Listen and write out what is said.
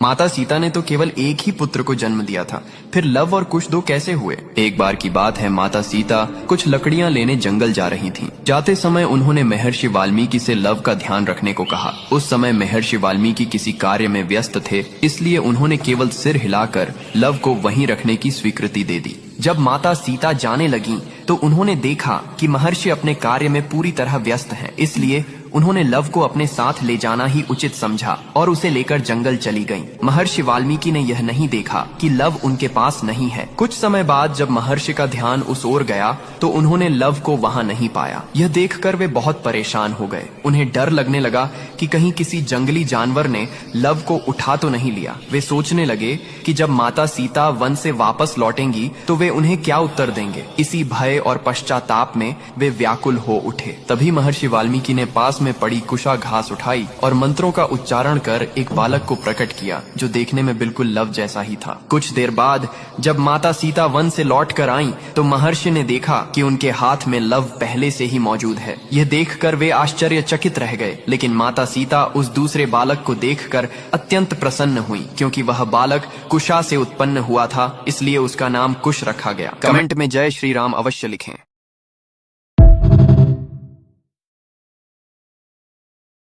माता सीता ने तो केवल एक ही पुत्र को जन्म दिया था, फिर लव और कुश दो कैसे हुए? एक बार की बात है, माता सीता कुछ लकड़ियां लेने जंगल जा रही थीं। जाते समय उन्होंने महर्षि वाल्मीकि से लव का ध्यान रखने को कहा। उस समय महर्षि वाल्मीकि किसी कार्य में व्यस्त थे, इसलिए उन्होंने केवल सिर हिलाकर लव को वहीं रखने की स्वीकृति दे दी। जब माता सीता जाने लगी तो उन्होंने देखा कि महर्षि अपने कार्य में पूरी तरह व्यस्त हैं, इसलिए उन्होंने लव को अपने साथ ले जाना ही उचित समझा और उसे लेकर जंगल चली गईं। महर्षि वाल्मीकि ने यह नहीं देखा कि लव उनके पास नहीं है। कुछ समय बाद जब महर्षि का ध्यान उस ओर गया तो उन्होंने लव को वहां नहीं पाया। यह देखकर वे बहुत परेशान हो गए। उन्हें डर लगने लगा कि कहीं किसी जंगली जानवर ने लव को उठा तो नहीं लिया। वे सोचने लगे कि जब माता सीता वन से वापस लौटेंगी तो वे उन्हें क्या उत्तर देंगे। इसी भय और पश्चाताप में वे व्याकुल हो उठे। तभी महर्षि वाल्मीकि ने पास में पड़ी कुशा घास उठाई और मंत्रों का उच्चारण कर एक बालक को प्रकट किया, जो देखने में बिल्कुल लव जैसा ही था। कुछ देर बाद जब माता सीता वन से लौट कर आईं, तो महर्षि ने देखा कि उनके हाथ में लव पहले से ही मौजूद है। यह देखकर वे आश्चर्यचकित रह गए, लेकिन माता सीता उस दूसरे बालक को देखकर अत्यंत प्रसन्न हुई, क्योंकि वह बालक कुशा से उत्पन्न हुआ था, इसलिए उसका नाम कुश रखा गया। कमेंट में जय श्री राम अवश्य लिखें।